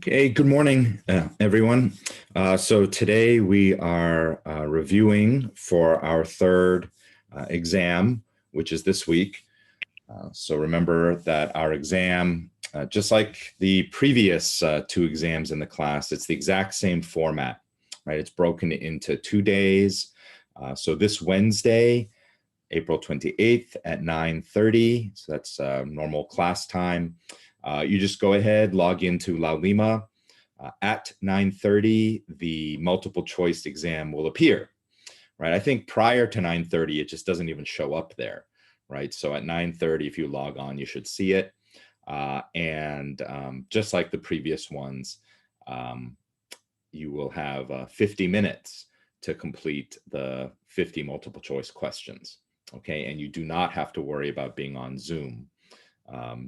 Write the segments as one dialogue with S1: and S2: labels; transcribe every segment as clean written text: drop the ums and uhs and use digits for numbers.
S1: Okay, good morning, everyone. So today we are reviewing for our third exam, which is this week. So remember that our exam, just like the previous two exams in the class, it's the exact same format, right? It's broken into 2 days. So this Wednesday, April 28th at 9:30, so that's normal class time. You just go ahead, log into Laulima. At 9:30, the multiple choice exam will appear, right? I think prior to 9:30, it just doesn't even show up there, right? So at 9:30, if you log on, you should see it. And just like the previous ones, um, you will have 50 minutes to complete the 50 multiple choice questions, okay? And you do not have to worry about being on Zoom.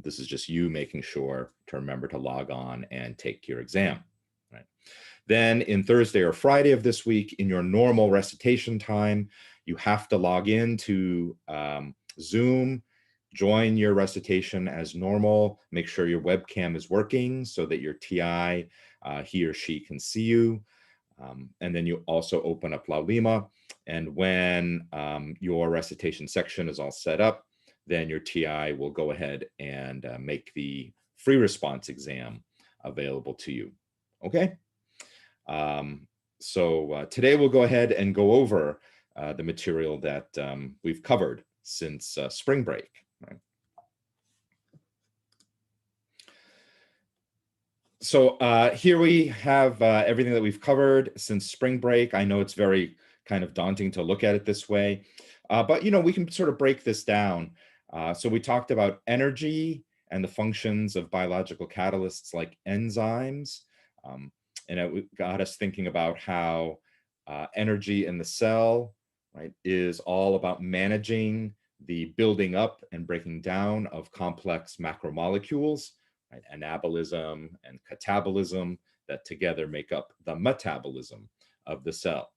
S1: This is just you making sure to remember to log on and take your exam, right? Then in Thursday or Friday of this week, in your normal recitation time, you have to log into Zoom, join your recitation as normal, make sure your webcam is working so that your TI, he or she can see you. And then you also open up Laulima. And when your recitation section is all set up, then your TI will go ahead and make the free response exam available to you. Okay? So today we'll go ahead and go over the material that we've covered since spring break. Right? So here we have everything that we've covered since spring break. I know it's very kind of daunting to look at it this way, but we can sort of break this down. So we talked about energy and the functions of biological catalysts like enzymes. And it got us thinking about how energy in the cell, right, is all about managing the building up and breaking down of complex macromolecules, right, anabolism and catabolism that together make up the metabolism of the cell.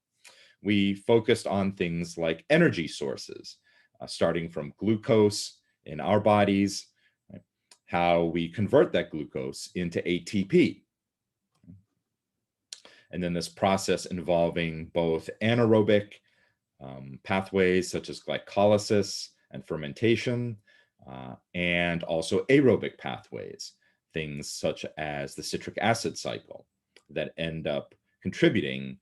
S1: We focused on things like energy sources, starting from glucose in our bodies, right, how we convert that glucose into ATP. And then this process involving both anaerobic pathways such as glycolysis and fermentation, and also aerobic pathways, things such as the citric acid cycle that end up contributing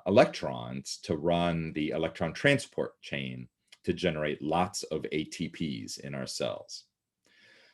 S1: electrons to run the electron transport chain to generate lots of ATPs in our cells.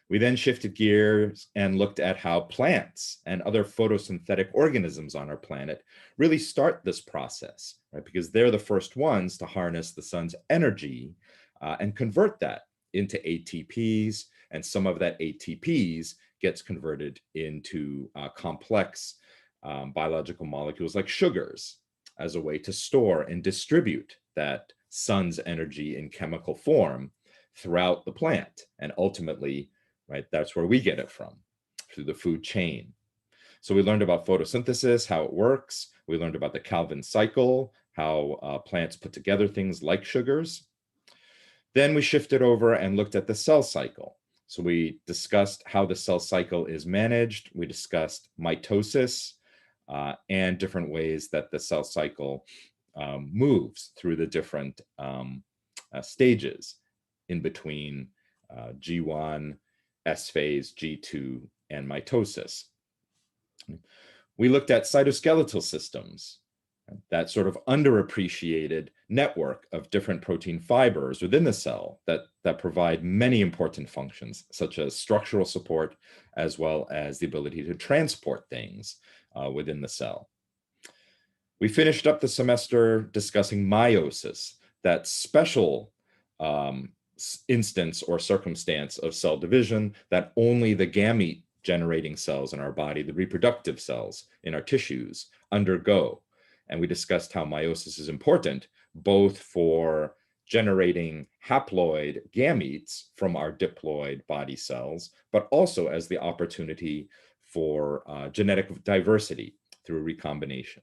S1: We then shifted gears and looked at how plants and other photosynthetic organisms on our planet really start this process, right? Because they're the first ones to harness the sun's energy and convert that into ATPs. And some of that ATPs gets converted into complex biological molecules like sugars as a way to store and distribute that sun's energy in chemical form throughout the plant. And ultimately, right, that's where we get it from, through the food chain. So we learned about photosynthesis, how it works. We learned about the Calvin cycle, how plants put together things like sugars. Then we shifted over and looked at the cell cycle. So we discussed how the cell cycle is managed. We discussed mitosis and different ways that the cell cycle moves through the different stages in between G1, S phase, G2, and mitosis. We looked at cytoskeletal systems, that sort of underappreciated network of different protein fibers within the cell that provide many important functions, such as structural support, as well as the ability to transport things within the cell. We finished up the semester discussing meiosis, that special instance or circumstance of cell division that only the gamete generating cells in our body, the reproductive cells in our tissues, undergo. And we discussed how meiosis is important both for generating haploid gametes from our diploid body cells, but also as the opportunity for genetic diversity through recombination.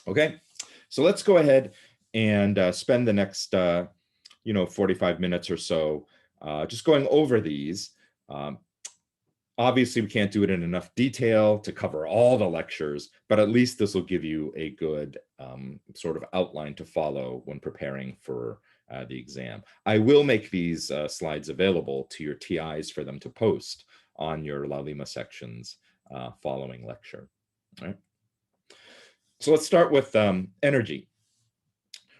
S1: Okay, so let's go ahead and spend the next 45 minutes or so just going over these. Obviously, we can't do it in enough detail to cover all the lectures, but at least this will give you a good sort of outline to follow when preparing for the exam. I will make these slides available to your TIs for them to post on your La Lima sections following lecture. All right. So let's start with energy.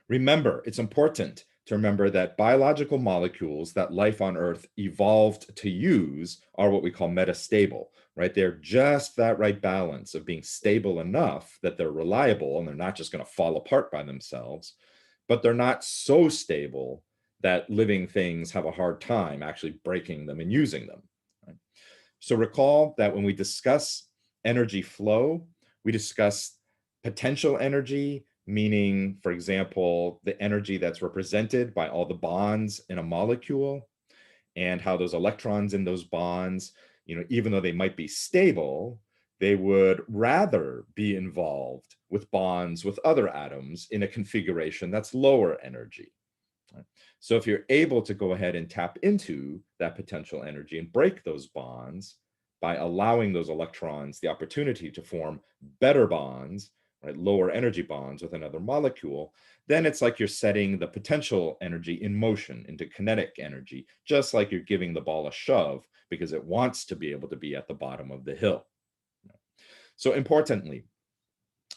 S1: Remember, it's important to remember that biological molecules that life on Earth evolved to use are what we call metastable, right? They're just that right balance of being stable enough that they're reliable and they're not just going to fall apart by themselves, but they're not so stable that living things have a hard time actually breaking them and using them. Right? So recall that when we discuss energy flow, we discuss potential energy, meaning, for example, the energy that's represented by all the bonds in a molecule and how those electrons in those bonds, even though they might be stable, they would rather be involved with bonds with other atoms in a configuration that's lower energy. So if you're able to go ahead and tap into that potential energy and break those bonds by allowing those electrons the opportunity to form better bonds, right, lower energy bonds with another molecule, then it's like you're setting the potential energy in motion into kinetic energy, just like you're giving the ball a shove because it wants to be able to be at the bottom of the hill. So importantly,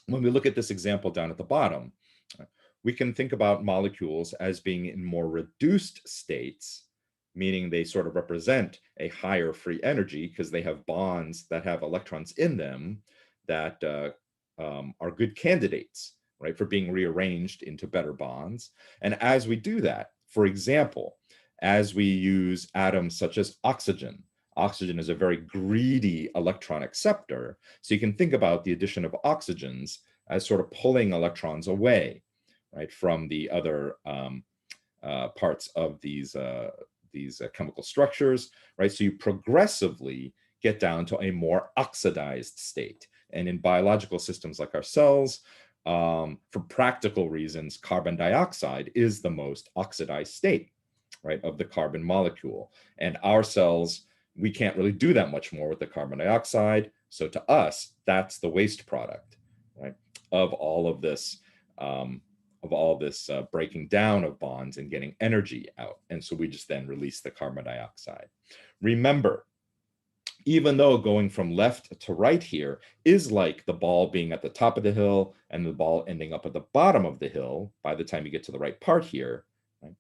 S1: when we look at this example down at the bottom, we can think about molecules as being in more reduced states, meaning they sort of represent a higher free energy because they have bonds that have electrons in them that are good candidates, right, for being rearranged into better bonds. And as we do that, for example, as we use atoms such as oxygen, oxygen is a very greedy electron acceptor. So you can think about the addition of oxygens as sort of pulling electrons away, right, from the other parts of these chemical structures, right? So you progressively get down to a more oxidized state. And in biological systems like our cells, for practical reasons, carbon dioxide is the most oxidized state, right, of the carbon molecule. And our cells, we can't really do that much more with the carbon dioxide. So to us, that's the waste product, right, of all of this breaking down of bonds and getting energy out. And so we just then release the carbon dioxide. Remember, even though going from left to right here is like the ball being at the top of the hill and the ball ending up at the bottom of the hill by the time you get to the right part here, right,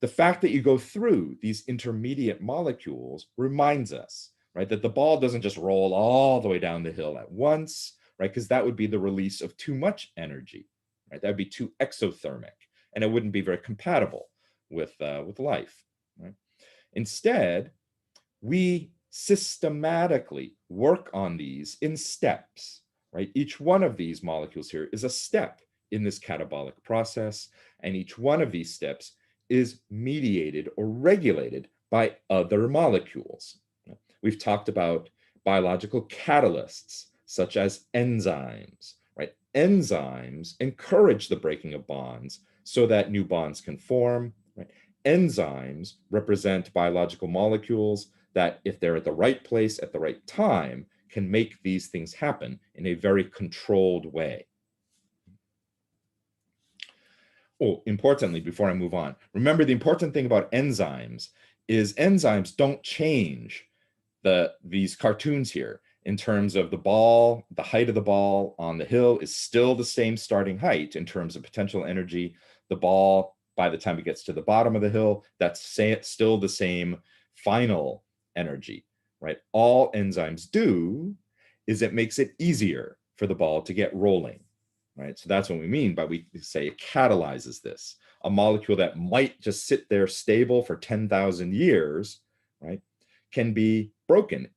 S1: the fact that you go through these intermediate molecules reminds us, right, that the ball doesn't just roll all the way down the hill at once, right, because that would be the release of too much energy. Right? That would be too exothermic, and it wouldn't be very compatible with life. Right? Instead, we systematically work on these in steps. Right? Each one of these molecules here is a step in this catabolic process, and each one of these steps is mediated or regulated by other molecules. We've talked about biological catalysts, such as enzymes. Right? Enzymes encourage the breaking of bonds so that new bonds can form. Right? Enzymes represent biological molecules that, if they're at the right place at the right time, can make these things happen in a very controlled way. Oh, importantly, before I move on, remember the important thing about enzymes is enzymes don't change these cartoons here. In terms of the ball, the height of the ball on the hill is still the same starting height in terms of potential energy. The ball, by the time it gets to the bottom of the hill, that's still the same final energy, right? All enzymes do is it makes it easier for the ball to get rolling, right? So that's what we mean by we say it catalyzes this. A molecule that might just sit there stable for 10,000 years, right, can be broken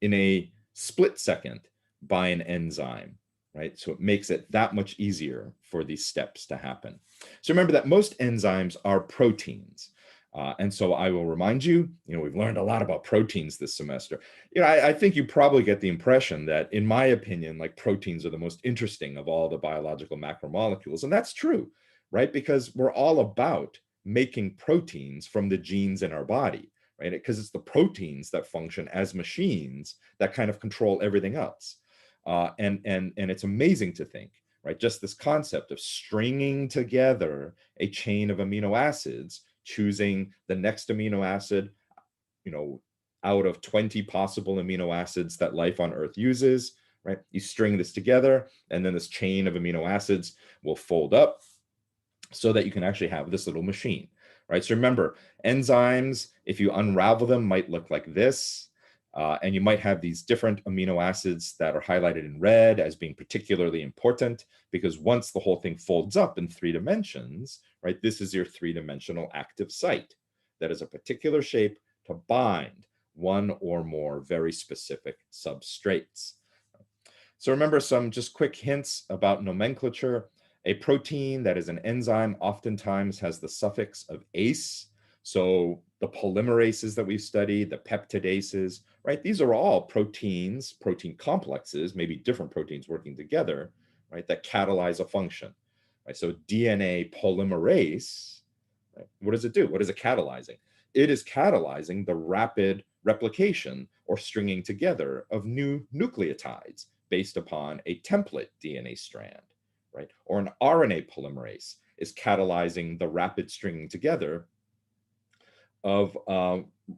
S1: in a split second by an enzyme, right? So it makes it that much easier for these steps to happen. So remember that most enzymes are proteins. And so I will remind you, we've learned a lot about proteins this semester. I think you probably get the impression that, in my opinion, like proteins are the most interesting of all the biological macromolecules. And that's true, right? Because we're all about making proteins from the genes in our body. right? Because it's the proteins that function as machines that kind of control everything else. And it's amazing to think, right? Just this concept of stringing together a chain of amino acids, choosing the next amino acid, out of 20 possible amino acids that life on Earth uses, right? You string this together, and then this chain of amino acids will fold up so that you can actually have this little machine, right? So remember, enzymes, if you unravel them, might look like this. And you might have these different amino acids that are highlighted in red as being particularly important, because once the whole thing folds up in 3 dimensions, right, this is your 3-dimensional active site that is a particular shape to bind one or more very specific substrates. So remember some just quick hints about nomenclature. A protein that is an enzyme oftentimes has the suffix of ase. So the polymerases that we've studied, the peptidases, right? These are all proteins, protein complexes, maybe different proteins working together, right, that catalyze a function, right? So DNA polymerase, right, what does it do? What is it catalyzing? It is catalyzing the rapid replication or stringing together of new nucleotides based upon a template DNA strand, right? Or an RNA polymerase is catalyzing the rapid stringing together of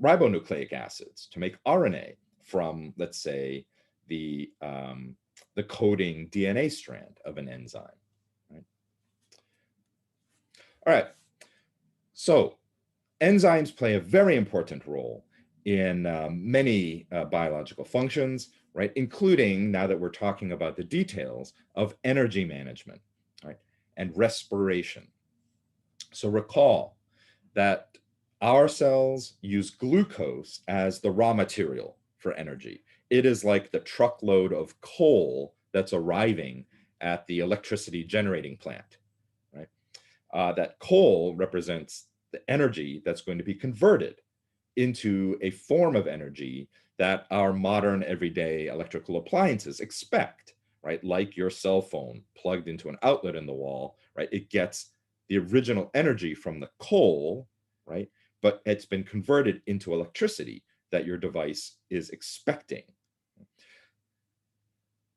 S1: ribonucleic acids to make RNA from, let's say, the coding DNA strand of an enzyme. Right? All right. So enzymes play a very important role in many biological functions, right? Including, now that we're talking about the details, of energy management, right? And respiration. So recall that our cells use glucose as the raw material for energy. It is like the truckload of coal that's arriving at the electricity generating plant, right? That coal represents the energy that's going to be converted into a form of energy that our modern everyday electrical appliances expect, right? Like your cell phone plugged into an outlet in the wall, right? It gets the original energy from the coal, right? But it's been converted into electricity that your device is expecting.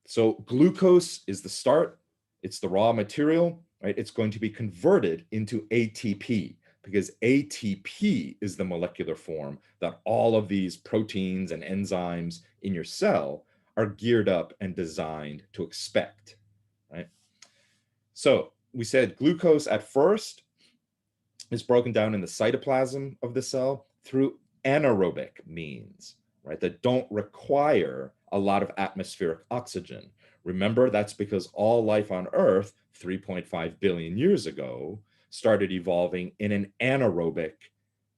S1: So glucose is the start. It's the raw material, right? It's going to be converted into ATP, because ATP is the molecular form that all of these proteins and enzymes in your cell are geared up and designed to expect, right? So we said glucose at first is broken down in the cytoplasm of the cell through anaerobic means, right, that don't require a lot of atmospheric oxygen. Remember, that's because all life on Earth 3.5 billion years ago started evolving in an anaerobic,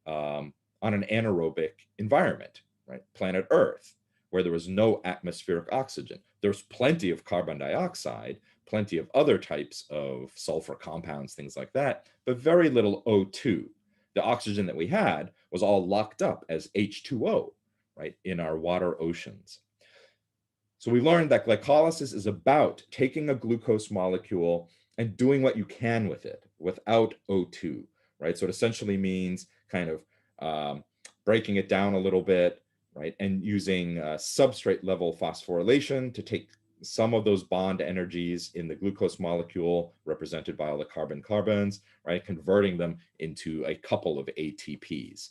S1: on an anaerobic environment, right? Planet Earth, where there was no atmospheric oxygen. There's plenty of carbon dioxide, plenty of other types of sulfur compounds, things like that, but very little O2. The oxygen that we had was all locked up as H2O, right, in our water oceans. So we learned that glycolysis is about taking a glucose molecule and doing what you can with it without O2, right? So it essentially means kind of breaking it down a little bit, right? And using substrate level phosphorylation to take some of those bond energies in the glucose molecule represented by all the carbon-carbons, right? Converting them into a couple of ATPs.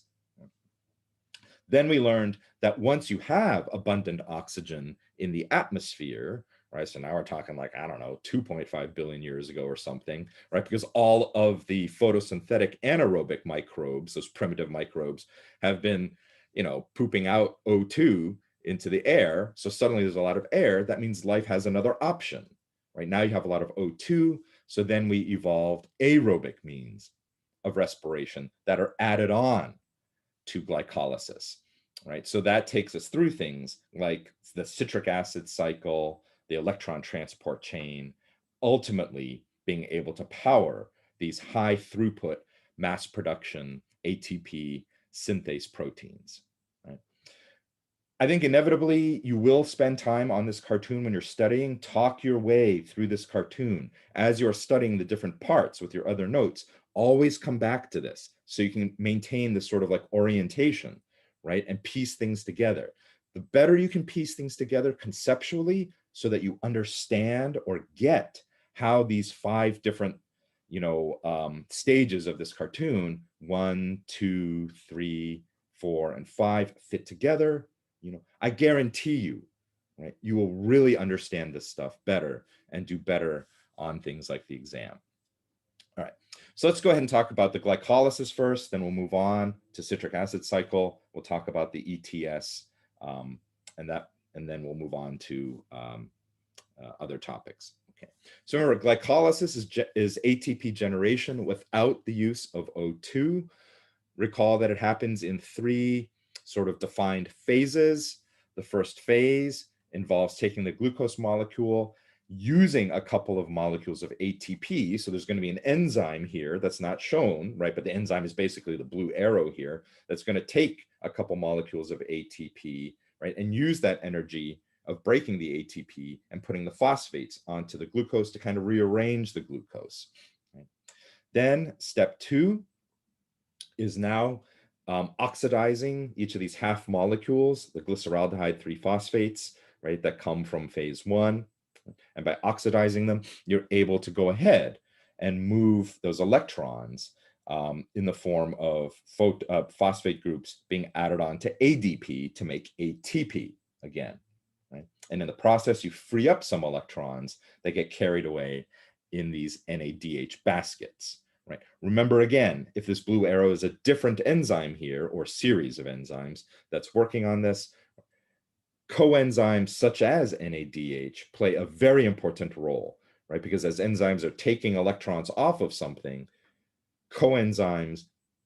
S1: Then we learned that once you have abundant oxygen in the atmosphere, right? So now we're talking like, I don't know, 2.5 billion years ago or something, right? Because all of the photosynthetic anaerobic microbes, those primitive microbes, have been, pooping out O2 into the air. So suddenly there's a lot of air. That means life has another option, right? Now you have a lot of O2. So then we evolved aerobic means of respiration that are added on to glycolysis, right? So that takes us through things like the citric acid cycle, the electron transport chain, ultimately being able to power these high throughput mass production ATP synthase proteins, right? I think inevitably you will spend time on this cartoon when you're studying. Talk your way through this cartoon. As you're studying the different parts with your other notes, always come back to this so you can maintain this sort of like orientation, right? And piece things together. The better you can piece things together conceptually so that you understand or get how these 5 different, stages of this cartoon, 1, 2, 3, 4, and 5 fit together, I guarantee you, right, you will really understand this stuff better and do better on things like the exam. All right, so let's go ahead and talk about the glycolysis first, then we'll move on to citric acid cycle. We'll talk about the ETS, and then we'll move on to other topics. Okay, so remember, glycolysis is ATP generation without the use of O2. Recall that it happens in 3 sort of defined phases. The first phase involves taking the glucose molecule, using a couple of molecules of ATP. So there's going to be an enzyme here that's not shown, right? But the enzyme is basically the blue arrow here that's going to take a couple molecules of ATP, right? And use that energy of breaking the ATP and putting the phosphates onto the glucose to kind of rearrange the glucose. Right? Then step 2 is now oxidizing each of these half molecules, the glyceraldehyde 3-phosphates, right, that come from phase 1. And by oxidizing them, you're able to go ahead and move those electrons in the form of phosphate groups being added on to ADP to make ATP again. Right? And in the process, you free up some electrons that get carried away in these NADH baskets. Right? Remember again, if this blue arrow is a different enzyme here or series of enzymes that's working on this, coenzymes such as NADH play a very important role, right? Because as enzymes are taking electrons off of something, coenzymes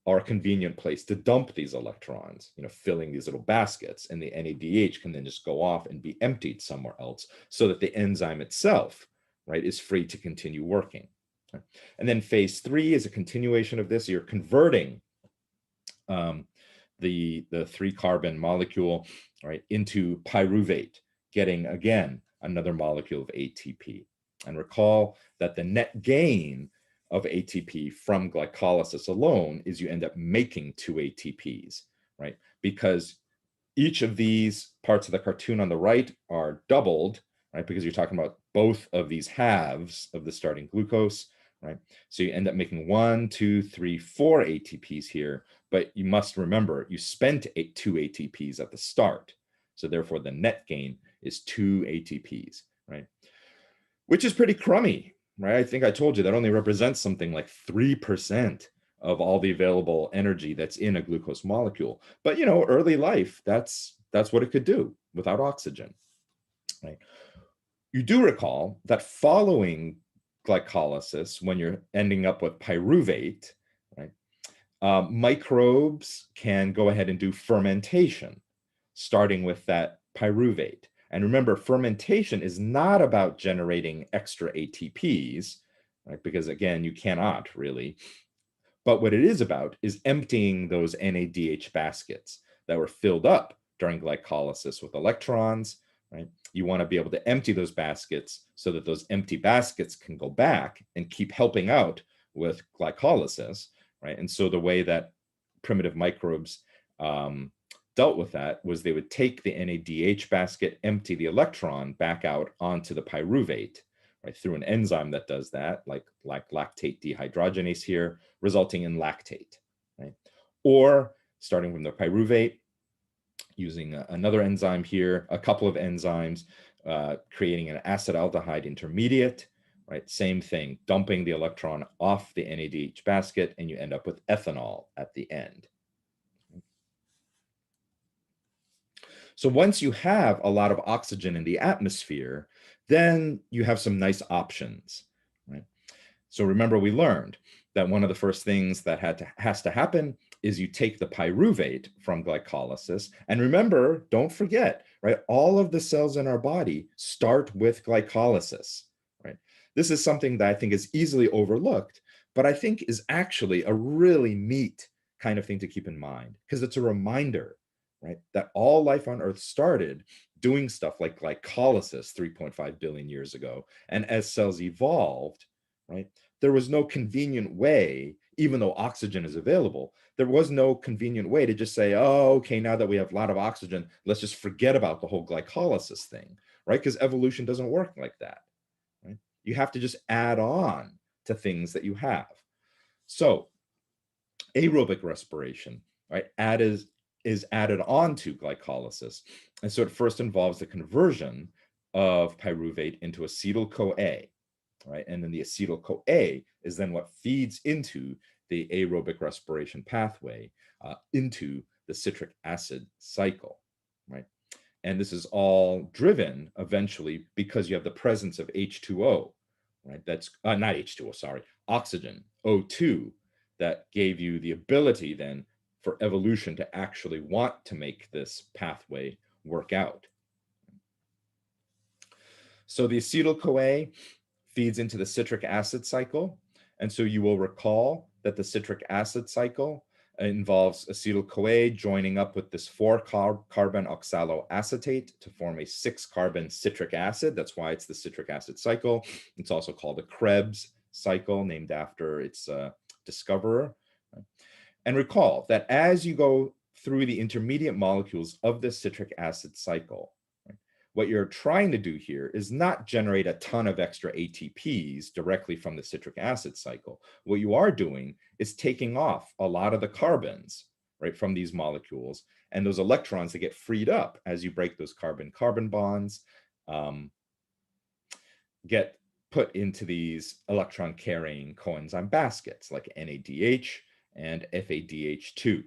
S1: are a convenient place to dump these electrons, filling these little baskets, and the NADH can then just go off and be emptied somewhere else so that the enzyme itself, right, is free to continue working. And then phase 3 is a continuation of this. You're converting the 3-carbon molecule, right, into pyruvate, getting again another molecule of ATP. And recall that the net gain of ATP from glycolysis alone is you end up making 2 ATPs, right? Because each of these parts of the cartoon on the right are doubled, right? Because you're talking about both of these halves of the starting glucose, right? So you end up making 1, 2, 3, 4 ATPs here, but you must remember you spent 2 ATPs at the start. So therefore the net gain is 2 ATPs, right? Which is pretty crummy, right? I think I told you that only represents something like 3% of all the available energy that's in a glucose molecule. But early life, that's what it could do without oxygen, right? You do recall that following glycolysis, when you're ending up with pyruvate, right, microbes can go ahead and do fermentation, starting with that pyruvate. And remember, fermentation is not about generating extra ATPs, right? Because again, you cannot really. But what it is about is emptying those NADH baskets that were filled up during glycolysis with electrons, right? You want to be able to empty those baskets so that those empty baskets can go back and keep helping out with glycolysis, right? And so the way that primitive microbes dealt with that was they would take the NADH basket, empty the electron back out onto the pyruvate, right, through an enzyme that does that, like lactate dehydrogenase here, resulting in lactate, right? Or starting from the pyruvate, using another enzyme here, a couple of enzymes, creating an acetaldehyde intermediate, right? Same thing, dumping the electron off the NADH basket, and you end up with ethanol at the end. So once you have a lot of oxygen in the atmosphere, then you have some nice options, right? So remember, we learned that one of the first things that has to happen is you take the pyruvate from glycolysis. And remember, don't forget, right? All of the cells in our body start with glycolysis, right? This is something that I think is easily overlooked, but I think is actually a really neat kind of thing to keep in mind, because it's a reminder, right, that all life on Earth started doing stuff like glycolysis 3.5 billion years ago. And as cells evolved, right, there was no convenient way, even though oxygen is available. There was no convenient way to just say, oh, okay, now that we have a lot of oxygen, let's just forget about the whole glycolysis thing, right? Because evolution doesn't work like that, right? You have to just add on to things that you have. So aerobic respiration, right, is added on to glycolysis. And so it first involves the conversion of pyruvate into acetyl-CoA, right? And then the acetyl-CoA is then what feeds into the aerobic respiration pathway into the citric acid cycle, right? And this is all driven eventually because you have the presence of H2O, right? That's not H2O, sorry, oxygen, O2, that gave you the ability then for evolution to actually want to make this pathway work out. So the acetyl-CoA feeds into the citric acid cycle. And so you will recall that the citric acid cycle involves acetyl-CoA joining up with this 4-carbon oxaloacetate to form a 6-carbon citric acid. That's why it's the citric acid cycle. It's also called the Krebs cycle, named after its discoverer. And recall that as you go through the intermediate molecules of this citric acid cycle, what you're trying to do here is not generate a ton of extra ATPs directly from the citric acid cycle. What you are doing is taking off a lot of the carbons, right, from these molecules, and those electrons that get freed up as you break those carbon-carbon bonds get put into these electron-carrying coenzyme baskets like NADH and FADH2.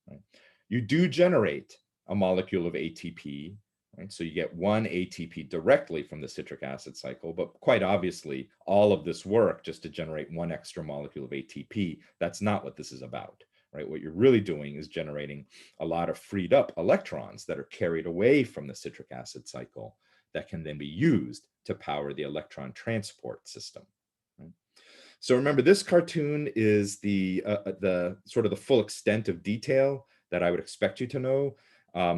S1: Right? You do generate a molecule of ATP. Right? So you get one ATP directly from the citric acid cycle, but quite obviously, all of this work just to generate one extra molecule of ATP, that's not what this is about. Right? What you're really doing is generating a lot of freed up electrons that are carried away from the citric acid cycle that can then be used to power the electron transport system. Right? So remember, this cartoon is the sort of the full extent of detail that I would expect you to know.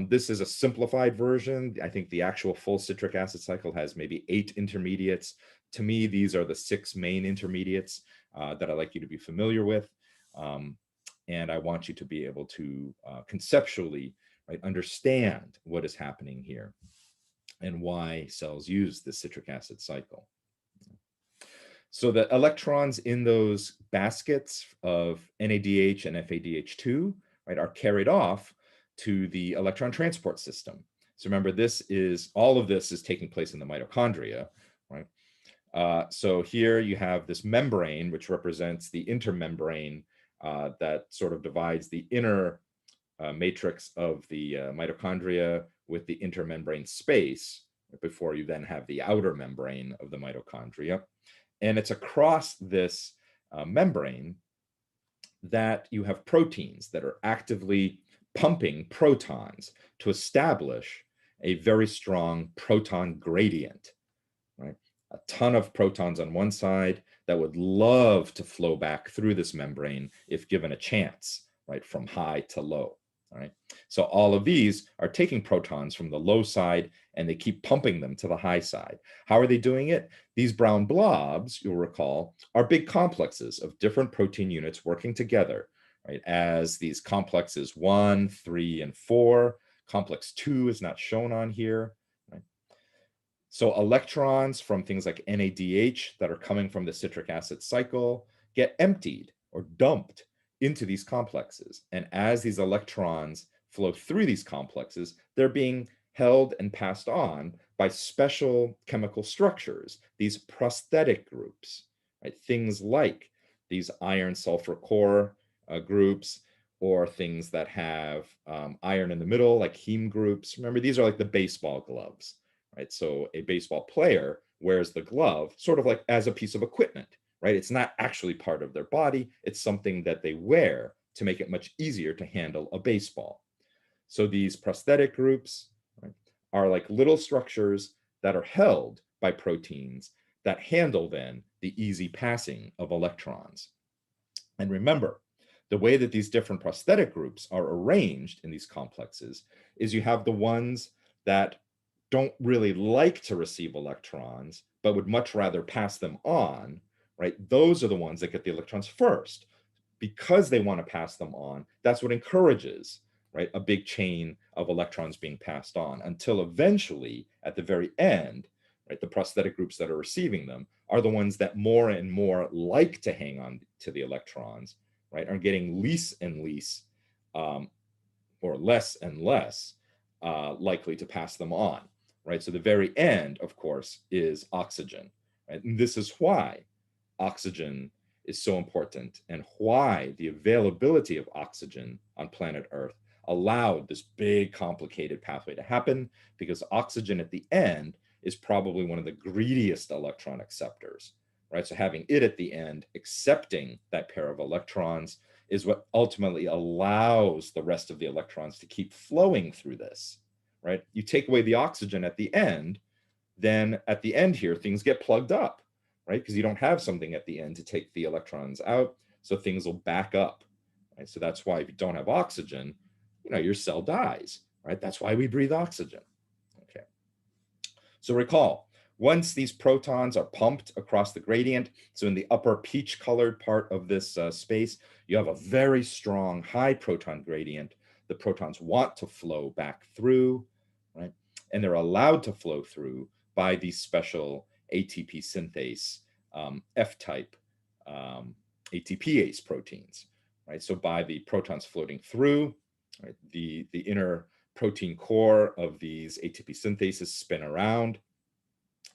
S1: This is a simplified version. I think the actual full citric acid cycle has maybe 8 intermediates. To me, these are the 6 main intermediates that I'd like you to be familiar with. And I want you to be able to conceptually, right, understand what is happening here and why cells use the citric acid cycle. So the electrons in those baskets of NADH and FADH2, right, are carried off to the electron transport system. So remember, all of this is taking place in the mitochondria, right? So here you have this membrane, which represents the intermembrane that sort of divides the inner matrix of the mitochondria with the intermembrane space before you then have the outer membrane of the mitochondria. And it's across this membrane that you have proteins that are actively pumping protons to establish a very strong proton gradient, right? A ton of protons on one side that would love to flow back through this membrane if given a chance, right, from high to low. All right. So all of these are taking protons from the low side and they keep pumping them to the high side. How are they doing it? These brown blobs, you'll recall, are big complexes of different protein units working together, right? As these complexes 1, 3, and 4. Complex 2 is not shown on here. Right? So electrons from things like NADH that are coming from the citric acid cycle get emptied or dumped into these complexes. And as these electrons flow through these complexes, they're being held and passed on by special chemical structures, these prosthetic groups, right? Things like these iron sulfur core groups, or things that have iron in the middle, like heme groups. Remember, these are like the baseball gloves, right? So a baseball player wears the glove sort of like as a piece of equipment, right? It's not actually part of their body. It's something that they wear to make it much easier to handle a baseball. So these prosthetic groups, right, are like little structures that are held by proteins that handle then the easy passing of electrons. And remember, the way that these different prosthetic groups are arranged in these complexes is you have the ones that don't really like to receive electrons, but would much rather pass them on, right? Those are the ones that get the electrons first. because they want to pass them on, that's what encourages, right, a big chain of electrons being passed on, until eventually, at the very end, right, the prosthetic groups that are receiving them are the ones that more and more like to hang on to the electrons, right, are getting less and less, or less and less likely to pass them on, right? So the very end, of course, is oxygen, right? And this is why oxygen is so important, and why the availability of oxygen on planet Earth allowed this big complicated pathway to happen, because oxygen at the end is probably one of the greediest electron acceptors, right? So having it at the end, accepting that pair of electrons, is what ultimately allows the rest of the electrons to keep flowing through this, right? You take away the oxygen at the end, then at the end here, things get plugged up, right? Because you don't have something at the end to take the electrons out, so things will back up, right? So that's why if you don't have oxygen, your cell dies, right? That's why we breathe oxygen, okay? So recall, once these protons are pumped across the gradient, so in the upper peach colored part of this space, you have a very strong high proton gradient. The protons want to flow back through, right? And they're allowed to flow through by these special ATP synthase, F-type ATPase proteins, right? So by the protons floating through, right, the inner protein core of these ATP synthases spin around.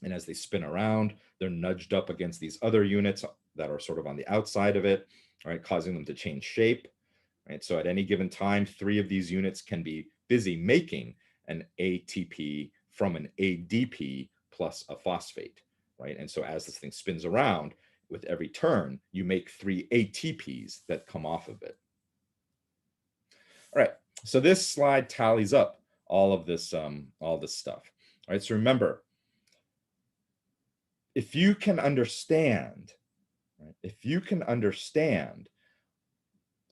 S1: And as they spin around, they're nudged up against these other units that are sort of on the outside of it, right, causing them to change shape, right? So at any given time, 3 of these units can be busy making an ATP from an ADP plus a phosphate, right? And so as this thing spins around, with every turn, you make 3 ATPs that come off of it. All right, so this slide tallies up all of this stuff. All right, so remember, if you can understand, right,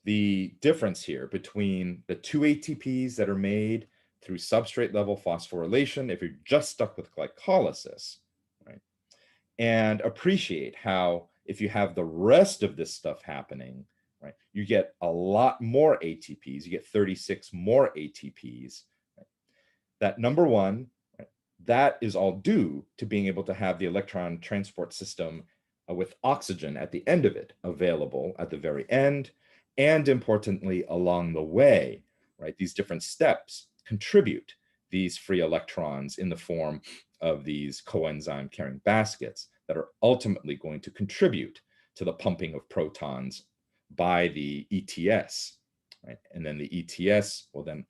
S1: the difference here between the 2 ATPs that are made through substrate level phosphorylation, if you're just stuck with glycolysis, right, and appreciate how if you have the rest of this stuff happening, right, you get a lot more ATPs, you get 36 more ATPs. Right? That number one, right, that is all due to being able to have the electron transport system with oxygen at the end of it available at the very end, and importantly, along the way, right, these different steps contribute these free electrons in the form of these coenzyme carrying baskets that are ultimately going to contribute to the pumping of protons by the ETS, right? And then the ETS will then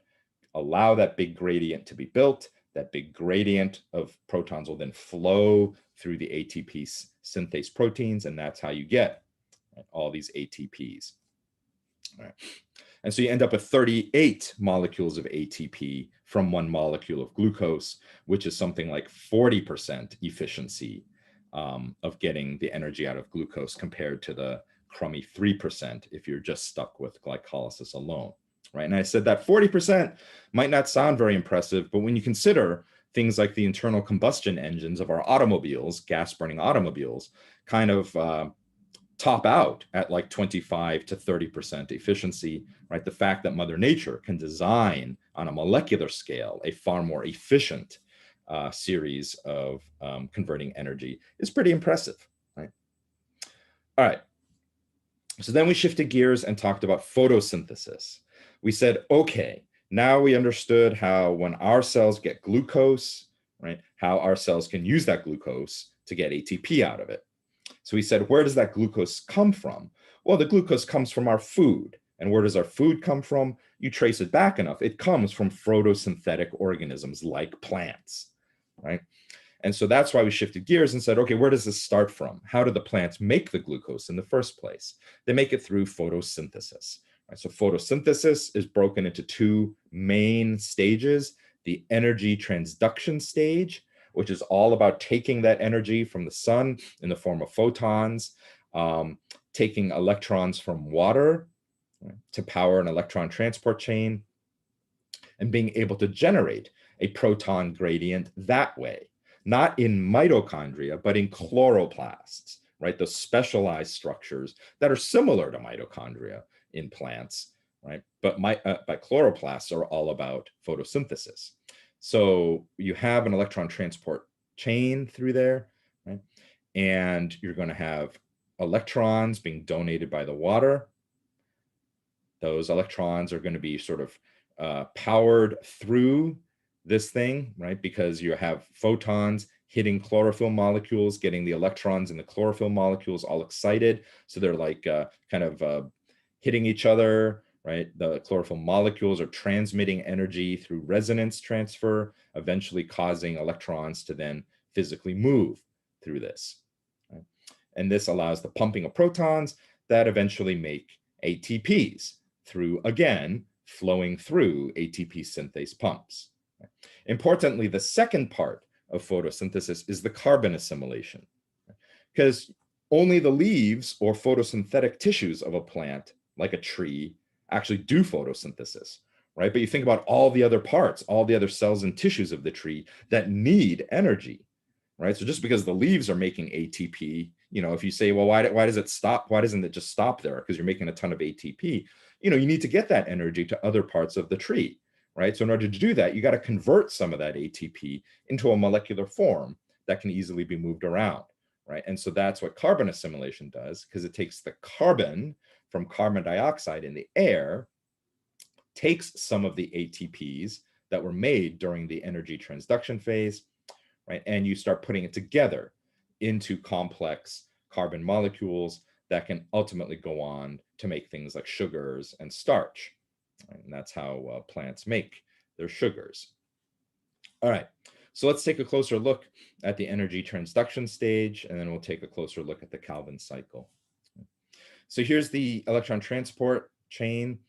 S1: allow that big gradient to be built. That big gradient of protons will then flow through the ATP synthase proteins, and that's how you get, right, all these ATPs. All right. And so you end up with 38 molecules of ATP from 1 molecule of glucose, which is something like 40% efficiency of getting the energy out of glucose compared to the crummy 3% if you're just stuck with glycolysis alone, right? And I said that 40% might not sound very impressive, but when you consider things like the internal combustion engines of our automobiles, gas-burning automobiles, kind of top out at like 25 to 30% efficiency, right? The fact that Mother Nature can design on a molecular scale a far more efficient series of converting energy is pretty impressive, right? All right. So then we shifted gears and talked about photosynthesis. We said, okay, now we understood how when our cells get glucose, right, how our cells can use that glucose to get ATP out of it. So we said, where does that glucose come from? Well, the glucose comes from our food. And where does our food come from? You trace it back enough. It comes from photosynthetic organisms like plants, right? And so that's why we shifted gears and said, okay, where does this start from? How do the plants make the glucose in the first place? They make it through photosynthesis. Right? So photosynthesis is broken into 2 main stages: the energy transduction stage, which is all about taking that energy from the sun in the form of photons, taking electrons from water, right, to power an electron transport chain, and being able to generate a proton gradient that way, not in mitochondria, but in chloroplasts, right? Those specialized structures that are similar to mitochondria in plants, right? But chloroplasts are all about photosynthesis. So you have an electron transport chain through there, right? And you're going to have electrons being donated by the water. Those electrons are going to be sort of powered through this thing, right? Because you have photons hitting chlorophyll molecules, getting the electrons in the chlorophyll molecules all excited. So they're like kind of hitting each other, right? The chlorophyll molecules are transmitting energy through resonance transfer, eventually causing electrons to then physically move through this. Right? And this allows the pumping of protons that eventually make ATPs through, again, flowing through ATP synthase pumps. Importantly, the second part of photosynthesis is the carbon assimilation, because only the leaves or photosynthetic tissues of a plant, like a tree, actually do photosynthesis, right? But you think about all the other parts, all the other cells and tissues of the tree that need energy, right? So just because the leaves are making ATP, if you say, well, why does it stop? Why doesn't it just stop there? Because you're making a ton of ATP. You need to get that energy to other parts of the tree, right? So in order to do that, you got to convert some of that ATP into a molecular form that can easily be moved around, right? And so that's what carbon assimilation does, because it takes the carbon from carbon dioxide in the air, takes some of the ATPs that were made during the energy transduction phase, right? And you start putting it together into complex carbon molecules that can ultimately go on to make things like sugars and starch. And that's how plants make their sugars. All right, so let's take a closer look at the energy transduction stage, and then we'll take a closer look at the Calvin cycle. So here's the electron transport chain,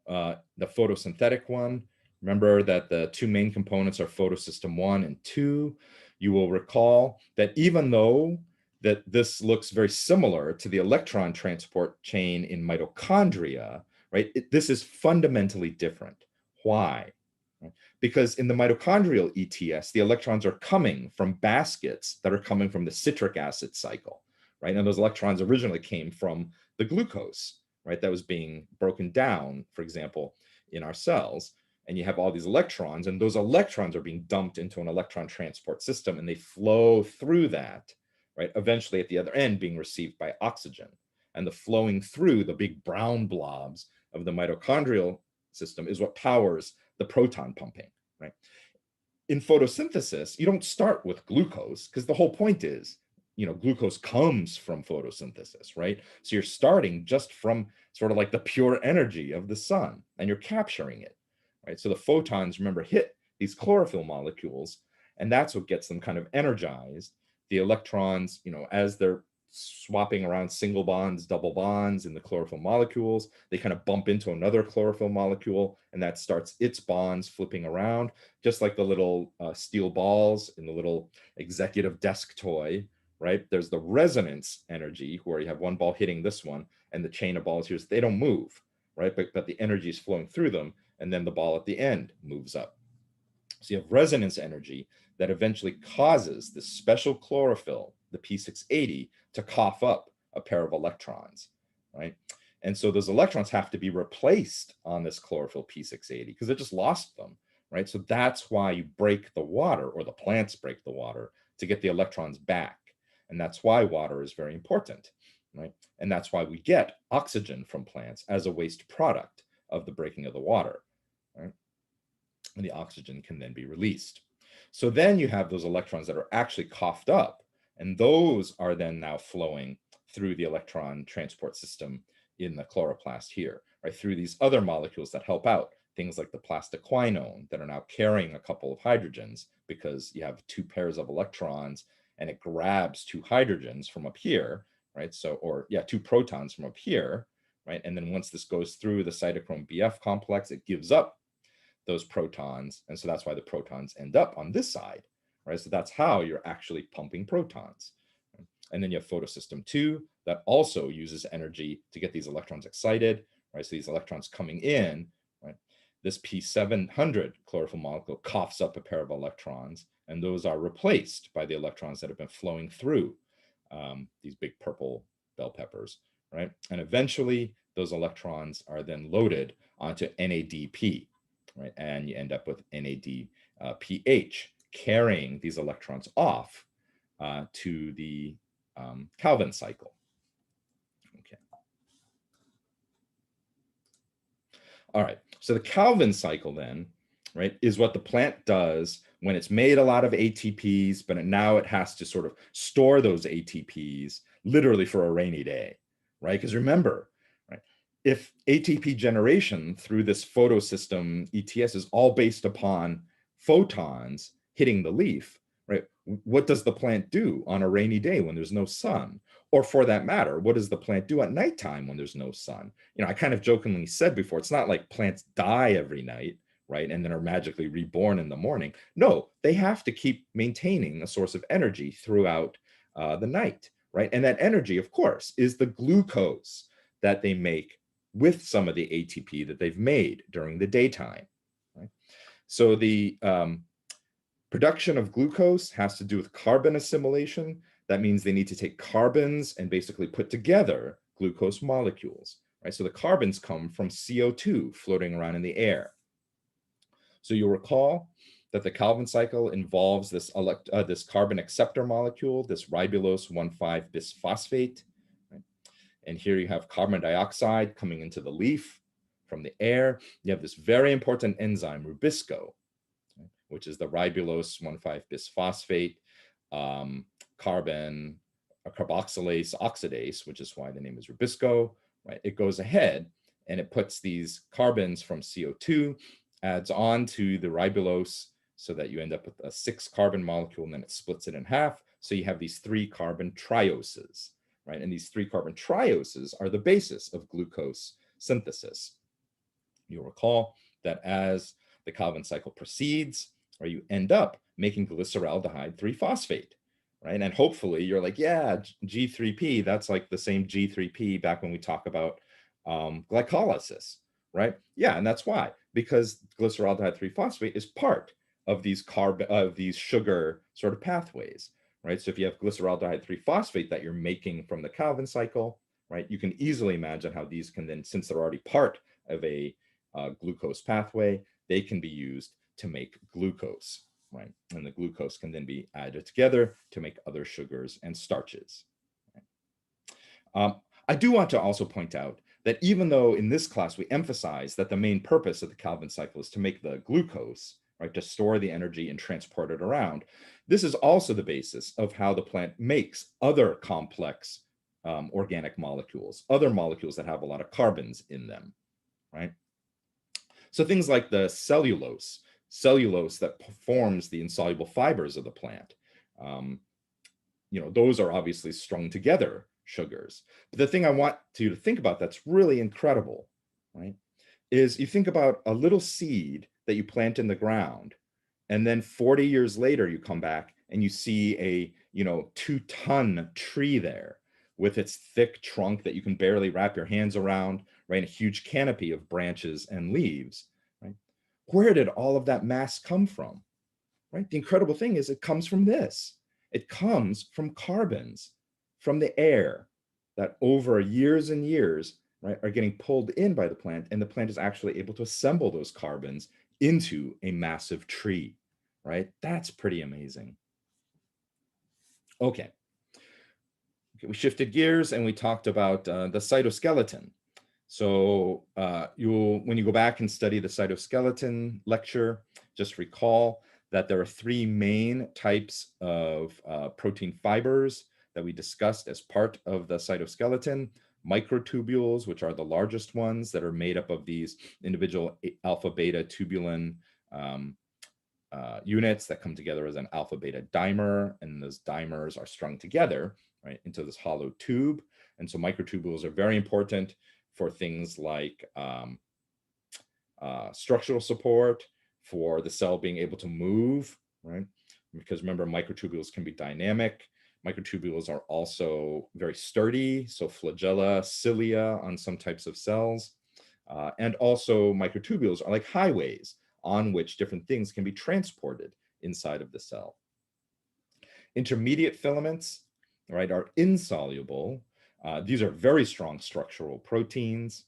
S1: the photosynthetic one. Remember that the two main components are photosystem 1 and 2. You will recall that even though that this looks very similar to the electron transport chain in mitochondria, right? This is fundamentally different. Why? Because in the mitochondrial ETS, the electrons are coming from baskets that are coming from the citric acid cycle, right? And those electrons originally came from the glucose, right? That was being broken down, for example, in our cells. And you have all these electrons, and those electrons are being dumped into an electron transport system, and they flow through that, right? Eventually at the other end being received by oxygen. And the flowing through the big brown blobs of the mitochondrial system is what powers the proton pumping, right? In photosynthesis, you don't start with glucose, because the whole point is, glucose comes from photosynthesis, right? So you're starting just from sort of like the pure energy of the sun, and you're capturing it, right? So the photons, remember, hit these chlorophyll molecules, and that's what gets them kind of energized. The electrons, as they're swapping around single bonds, double bonds in the chlorophyll molecules, they kind of bump into another chlorophyll molecule, and that starts its bonds flipping around, just like the little steel balls in the little executive desk toy, right? There's the resonance energy where you have one ball hitting this one, and the chain of balls here, they don't move, right? But the energy is flowing through them, and then the ball at the end moves up. So you have resonance energy that eventually causes this special chlorophyll, the P680, to cough up a pair of electrons, right? And so those electrons have to be replaced on this chlorophyll P680 because it just lost them, right? So that's why you break the water, or the plants break the water, to get the electrons back. And that's why water is very important, right? And that's why we get oxygen from plants as a waste product of the breaking of the water, right? And the oxygen can then be released. So then you have those electrons that are actually coughed up, and those are then now flowing through the electron transport system in the chloroplast here, right? Through these other molecules that help out, things like the plastoquinone that are now carrying a couple of hydrogens, because you have two pairs of electrons and it grabs two hydrogens from up here, right? So, or yeah, two protons from up here, right? And then once this goes through the cytochrome BF complex, it gives up those protons. And so that's why the protons end up on this side, right? So that's how you're actually pumping protons. And then you have photosystem 2 that also uses energy to get these electrons excited, right? So these electrons coming in, right? This P700 chlorophyll molecule coughs up a pair of electrons, and those are replaced by the electrons that have been flowing through these big purple bell peppers, right? And eventually those electrons are then loaded onto NADP, right? And you end up with NADPH, carrying these electrons off to the Calvin cycle. Okay. All right, so the Calvin cycle then, right, is what the plant does when it's made a lot of ATPs, but now it has to sort of store those ATPs literally for a rainy day, right? Because remember, right, if ATP generation through this photosystem ETS is all based upon photons hitting the leaf, right, what does the plant do on a rainy day when there's no sun? Or for that matter, what does the plant do at nighttime when there's no sun? You know, I kind of jokingly said before, it's not like plants die every night, right, and then are magically reborn in the morning. No, they have to keep maintaining a source of energy throughout the night, right? And that energy, of course, is the glucose that they make with some of the ATP that they've made during the daytime, right? So the production of glucose has to do with carbon assimilation. That means they need to take carbons and basically put together glucose molecules, right? So the carbons come from CO2 floating around in the air. So you'll recall that the Calvin cycle involves this carbon acceptor molecule, this ribulose 1,5-bisphosphate. Right? And here you have carbon dioxide coming into the leaf from the air. You have this very important enzyme, rubisco, which is the ribulose 1,5-bisphosphate carbon carboxylase oxidase, which is why the name is rubisco, right? It goes ahead and it puts these carbons from CO2, adds on to the ribulose so that you end up with a 6-carbon molecule, and then it splits it in half. So you have these 3-carbon trioses, right? And these 3-carbon trioses are the basis of glucose synthesis. You'll recall that as the Calvin cycle proceeds, or you end up making glyceraldehyde 3-phosphate, right? And hopefully you're like, yeah, G3P, that's like the same G3P back when we talk about glycolysis, right? Yeah, and that's why, because glyceraldehyde 3-phosphate is part of these sugar sort of pathways, right? So if you have glyceraldehyde 3-phosphate that you're making from the Calvin cycle, right, you can easily imagine how these can then, since they're already part of a glucose pathway, they can be used to make glucose, right? And the glucose can then be added together to make other sugars and starches. Right? I do want to also point out that even though in this class we emphasize that the main purpose of the Calvin cycle is to make the glucose, right, to store the energy and transport it around, this is also the basis of how the plant makes other complex organic molecules, other molecules that have a lot of carbons in them, right? So things like the cellulose that forms the insoluble fibers of the plant, you know, those are obviously strung together sugars. But the thing I want you to think about that's really incredible, right, is you think about a little seed that you plant in the ground, and then 40 years later you come back and you see a, you know, 2-ton tree there with its thick trunk that you can barely wrap your hands around, right? A huge canopy of branches and leaves, right? Where did all of that mass come from, right? The incredible thing is it comes from this. It comes from carbons from the air that over years and years, right, are getting pulled in by the plant, and the plant is actually able to assemble those carbons into a massive tree, right? That's pretty amazing. Okay, we shifted gears and we talked about the cytoskeleton. So when you go back and study the cytoskeleton lecture, just recall that there are 3 main types of protein fibers that we discussed as part of the cytoskeleton. Microtubules, which are the largest ones that are made up of these individual alpha-beta tubulin units that come together as an alpha-beta dimer, and those dimers are strung together, right, into this hollow tube. And so microtubules are very important for things like structural support, for the cell being able to move, right? Because remember, microtubules can be dynamic. Microtubules are also very sturdy, so flagella, cilia on some types of cells. And also microtubules are like highways on which different things can be transported inside of the cell. Intermediate filaments right, are insoluble. These are very strong structural proteins.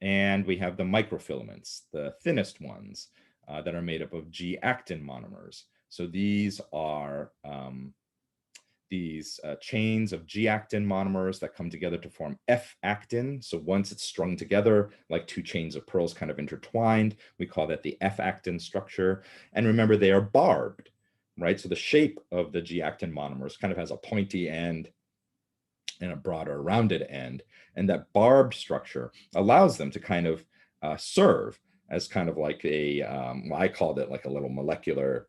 S1: And we have the microfilaments, the thinnest ones, that are made up of G-actin monomers. So these are these chains of G-actin monomers that come together to form F-actin. So once it's strung together, like two chains of pearls kind of intertwined, we call that the F-actin structure. And remember, they are barbed, right? So the shape of the G-actin monomers kind of has a pointy end and a broader rounded end. And that barbed structure allows them to kind of serve as kind of like a, well, I called it like a little molecular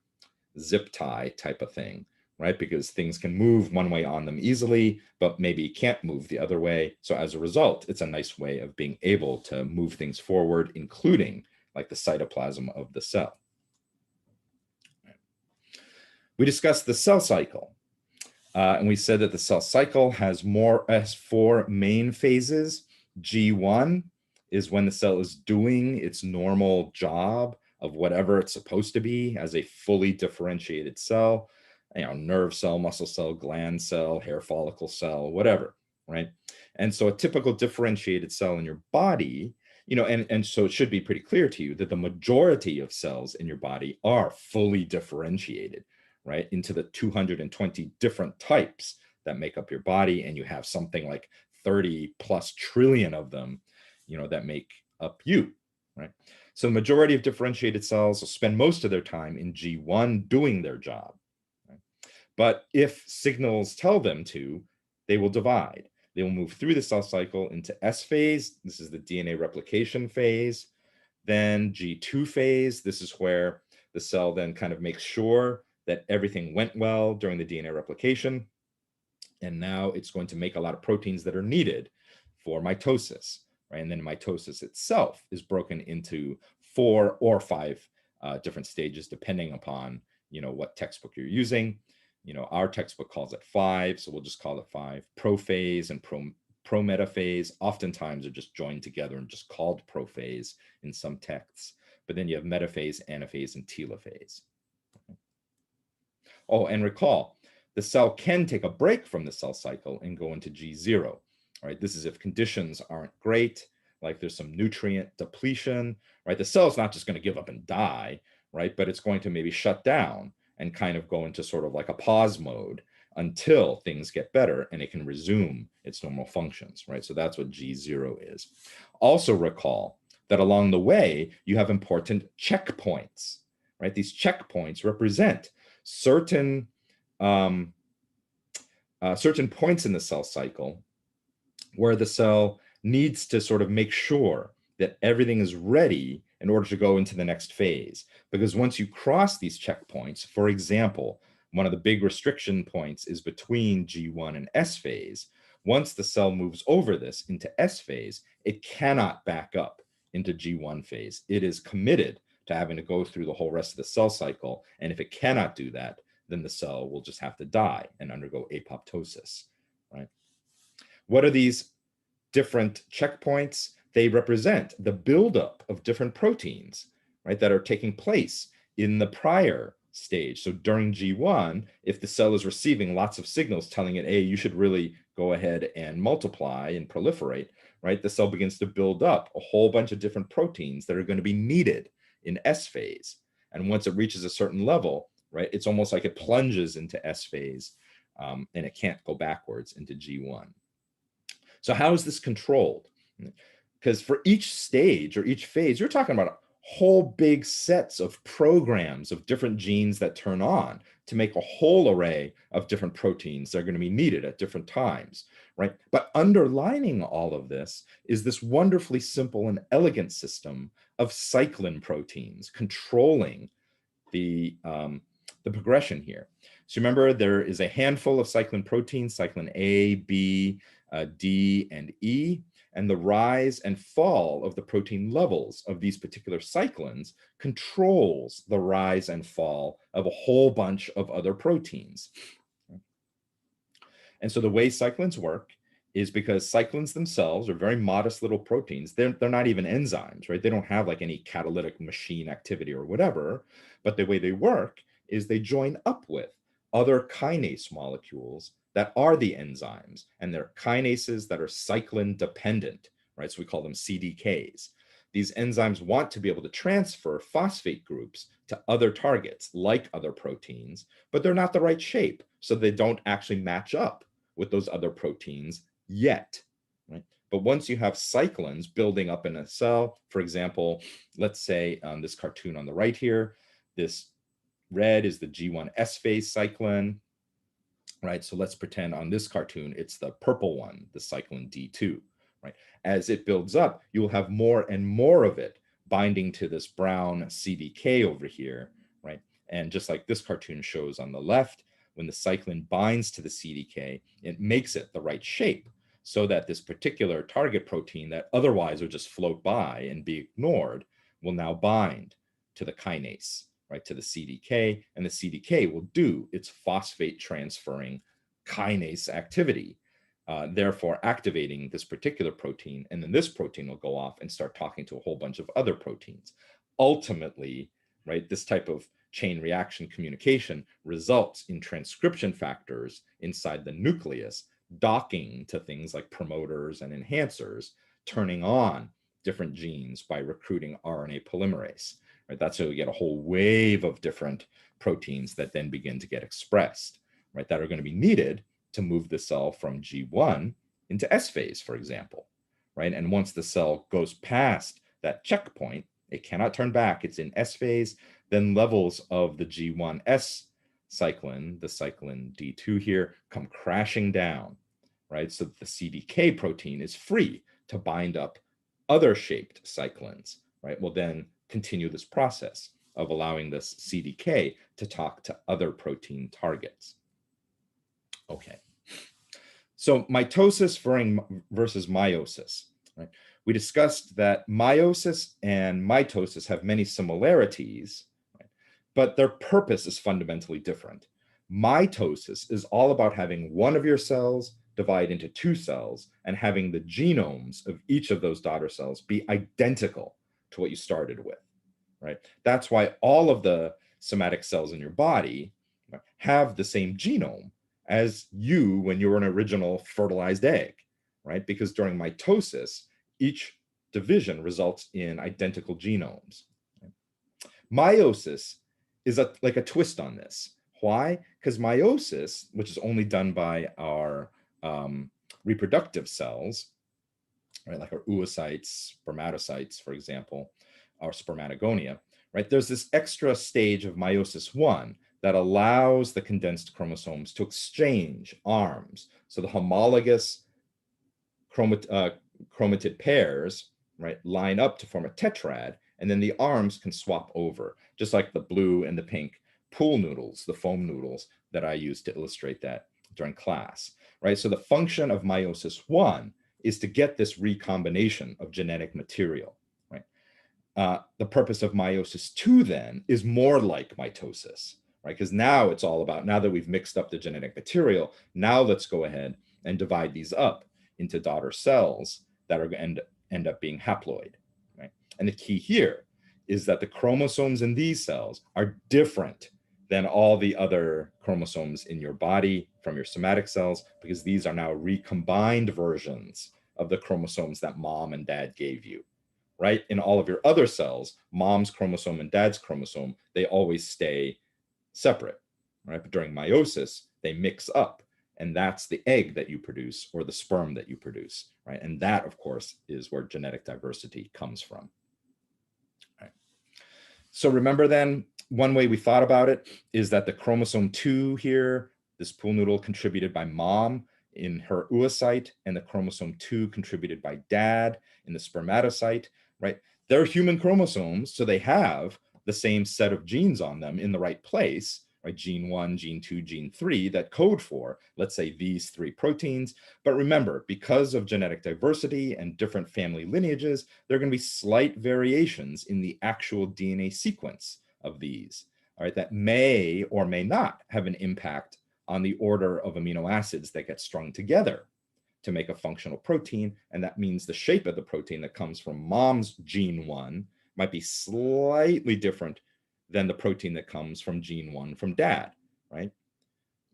S1: zip tie type of thing, right? Because things can move one way on them easily, but maybe can't move the other way. So as a result, it's a nice way of being able to move things forward, including like the cytoplasm of the cell. We discussed the cell cycle. And we said that the cell cycle has four main phases. G1 is when the cell is doing its normal job of whatever it's supposed to be as a fully differentiated cell, nerve cell, muscle cell, gland cell, hair follicle cell, whatever, right? And so a typical differentiated cell in your body, and so it should be pretty clear to you that the majority of cells in your body are fully differentiated, right, into the 220 different types that make up your body. And you have something like 30 plus trillion of them, that make up you, right? So the majority of differentiated cells will spend most of their time in G1 doing their job, right? But if signals tell them to, they will divide. They will move through the cell cycle into S phase. This is the DNA replication phase. Then G2 phase. This is where the cell then kind of makes sure that everything went well during the DNA replication. And now it's going to make a lot of proteins that are needed for mitosis, right? And then mitosis itself is broken into 4 or 5 different stages, depending upon, what textbook you're using. Our textbook calls it 5, so we'll just call it 5. Prophase and prometaphase oftentimes are just joined together and just called prophase in some texts. But then you have metaphase, anaphase, and telophase. Oh, and recall, the cell can take a break from the cell cycle and go into G0. All right, this is if conditions aren't great, like there's some nutrient depletion, right? The cell's not just going to give up and die, right? But it's going to maybe shut down and kind of go into sort of like a pause mode until things get better and it can resume its normal functions, right? So that's what G0 is. Also recall that along the way, you have important checkpoints, right? These checkpoints represent certain points in the cell cycle where the cell needs to sort of make sure that everything is ready in order to go into the next phase. Because once you cross these checkpoints, for example, one of the big restriction points is between G1 and S phase. Once the cell moves over this into S phase, it cannot back up into G1 phase. It is committed to having to go through the whole rest of the cell cycle. And if it cannot do that, then the cell will just have to die and undergo apoptosis, right? What are these different checkpoints? They represent the buildup of different proteins, right, that are taking place in the prior stage. So during G1, if the cell is receiving lots of signals telling it, hey, you should really go ahead and multiply and proliferate, right, the cell begins to build up a whole bunch of different proteins that are going to be needed in S phase. And once it reaches a certain level, right, it's almost like it plunges into S phase and it can't go backwards into G1. So how is this controlled? Because for each stage or each phase, you're talking about whole big sets of programs of different genes that turn on to make a whole array of different proteins that are going to be needed at different times, right? But underlining all of this is this wonderfully simple and elegant system of cyclin proteins controlling the progression here. So remember, there is a handful of cyclin proteins, cyclin A, B, D, and E, and the rise and fall of the protein levels of these particular cyclins controls the rise and fall of a whole bunch of other proteins. And so the way cyclins work is because cyclins themselves are very modest little proteins. They're not even enzymes, right? They don't have like any catalytic machine activity or whatever, but the way they work is they join up with other kinase molecules that are the enzymes, and they're kinases that are cyclin dependent, right? So we call them CDKs. These enzymes want to be able to transfer phosphate groups to other targets, like other proteins, but they're not the right shape, so they don't actually match up with those other proteins yet, right? But once you have cyclins building up in a cell, for example, let's say this cartoon on the right here, this red is the G1 S phase cyclin, right? So let's pretend on this cartoon, it's the purple one, the cyclin D2, right? As it builds up, you will have more and more of it binding to this brown CDK over here, right? And just like this cartoon shows on the left, when the cyclin binds to the CDK, it makes it the right shape so that this particular target protein that otherwise would just float by and be ignored will now bind to the kinase, right, to the CDK, and the CDK will do its phosphate transferring kinase activity, therefore activating this particular protein, and then this protein will go off and start talking to a whole bunch of other proteins. Ultimately, right, this type of chain reaction communication results in transcription factors inside the nucleus docking to things like promoters and enhancers, turning on different genes by recruiting RNA polymerase. Right? That's how we get a whole wave of different proteins that then begin to get expressed, right? That are going to be needed to move the cell from G1 into S phase, for example, right? And once the cell goes past that checkpoint, it cannot turn back. It's in S phase. Then levels of the G1S cyclin, the cyclin D2 here, come crashing down, right? So the CDK protein is free to bind up other shaped cyclins, right? Well, then continue this process of allowing this CDK to talk to other protein targets. Okay. So mitosis versus meiosis, right? We discussed that meiosis and mitosis have many similarities, right? But their purpose is fundamentally different. Mitosis is all about having one of your cells divide into two cells and having the genomes of each of those daughter cells be identical to what you started with, right? That's why all of the somatic cells in your body have the same genome as you when you were an original fertilized egg, right? Because during mitosis, each division results in identical genomes. Meiosis is like a twist on this. Why? Because meiosis, which is only done by our reproductive cells, right, like our oocytes, spermatocytes, for example, our spermatogonia, right? There's this extra stage of meiosis 1 that allows the condensed chromosomes to exchange arms. So the homologous chromatid pairs, right, line up to form a tetrad, and then the arms can swap over, just like the blue and the pink pool noodles, the foam noodles that I used to illustrate that during class, right? So the function of meiosis 1 is to get this recombination of genetic material, right? The purpose of meiosis 2 then is more like mitosis, right? Because now it's all about, now that we've mixed up the genetic material, now let's go ahead and divide these up into daughter cells that are going to end up being haploid, right? And the key here is that the chromosomes in these cells are different than all the other chromosomes in your body from your somatic cells, because these are now recombined versions of the chromosomes that mom and dad gave you, right? In all of your other cells, mom's chromosome and dad's chromosome, they always stay separate, right? But during meiosis, they mix up, and that's the egg that you produce or the sperm that you produce, right? And that, of course, is where genetic diversity comes from. Right. So remember then, one way we thought about it is that the chromosome 2 here, this pool noodle contributed by mom in her oocyte, and the chromosome 2 contributed by dad in the spermatocyte, right? They're human chromosomes, so they have the same set of genes on them in the right place, right? Gene 1, gene 2, gene 3 that code for, let's say, these 3 proteins. But remember, because of genetic diversity and different family lineages, there are going to be slight variations in the actual DNA sequence of these, all right, that may or may not have an impact on the order of amino acids that get strung together to make a functional protein. And that means the shape of the protein that comes from mom's gene 1 might be slightly different than the protein that comes from gene 1 from dad, right?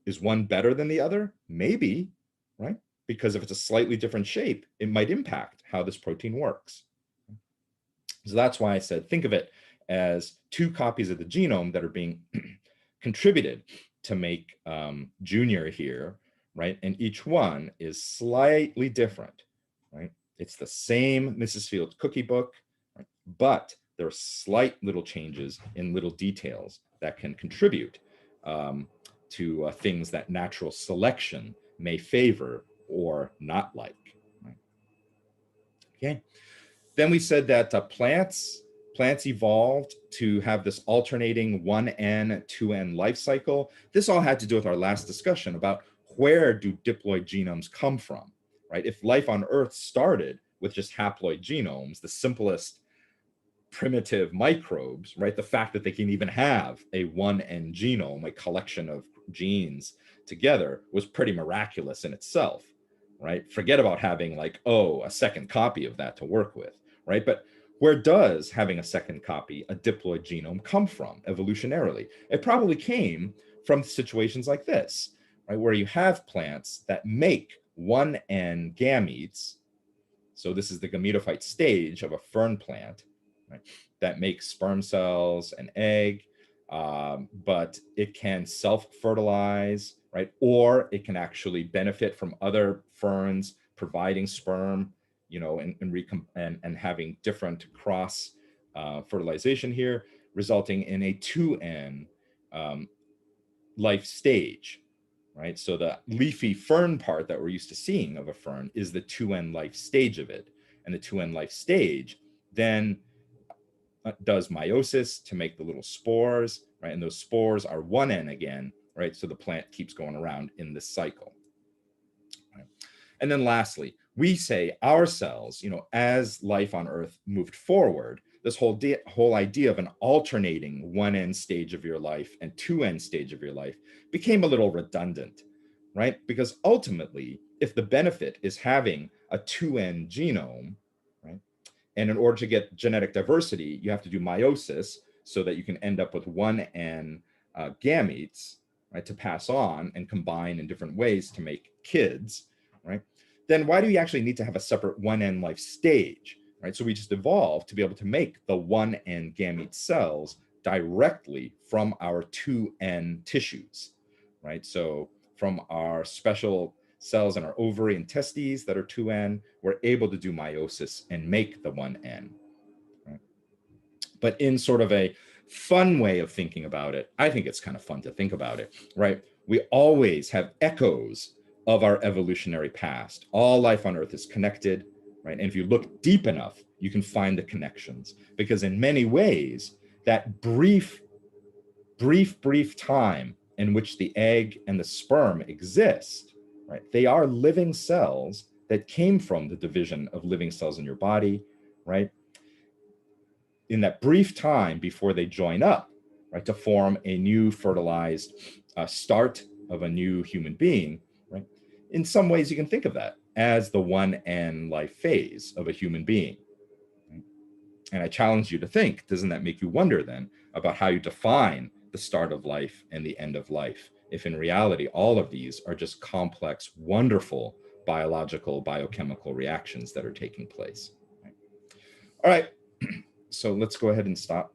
S1: Is one better than the other? Maybe, right? Because if it's a slightly different shape, it might impact how this protein works. So that's why I said, think of it as two copies of the genome that are being contributed to make Junior here, right? And each one is slightly different, right? It's the same Mrs. Fields cookie book, right? But there are slight little changes in little details that can contribute to things that natural selection may favor or not like. Right? Okay. Then we said that plants evolved to have this alternating 1N, 2N life cycle. This all had to do with our last discussion about where do diploid genomes come from, right? If life on Earth started with just haploid genomes, the simplest primitive microbes, right? The fact that they can even have a 1N genome, a collection of genes together, was pretty miraculous in itself, right? Forget about having like, oh, a second copy of that to work with, right? But where does having a second copy, a diploid genome, come from evolutionarily? It probably came from situations like this, right? Where you have plants that make 1N gametes. So this is the gametophyte stage of a fern plant, right, that makes sperm cells and egg, but it can self-fertilize, right? Or it can actually benefit from other ferns providing sperm, you know, and having different cross fertilization here, resulting in a 2N life stage, right? So the leafy fern part that we're used to seeing of a fern is the 2N life stage of it. And the 2N life stage then does meiosis to make the little spores, right? And those spores are 1N again, right? So the plant keeps going around in this cycle. Right? And then lastly, we say our cells, you know, as life on Earth moved forward, this whole idea of an alternating 1N stage of your life and 2N stage of your life became a little redundant, right? Because ultimately, if the benefit is having a 2N genome, right, and in order to get genetic diversity, you have to do meiosis so that you can end up with 1N gametes, right, to pass on and combine in different ways to make kids, right? Then why do you actually need to have a separate 1N life stage, right? So we just evolved to be able to make the 1N gamete cells directly from our 2N tissues, right? So from our special cells in our ovary and testes that are 2N, we're able to do meiosis and make the 1N. Right? But in sort of a fun way of thinking about it, I think it's kind of fun to think about it, right? We always have echoes of our evolutionary past. All life on Earth is connected, right? And if you look deep enough, you can find the connections, because in many ways, that brief time in which the egg and the sperm exist, right? They are living cells that came from the division of living cells in your body, right? In that brief time before they join up, right, to form a new fertilized start of a new human being, right? In some ways, you can think of that as the 1N life phase of a human being. Right? And I challenge you to think, doesn't that make you wonder then about how you define the start of life and the end of life, if in reality, all of these are just complex, wonderful biological, biochemical reactions that are taking place. Right? All right, so let's go ahead and stop.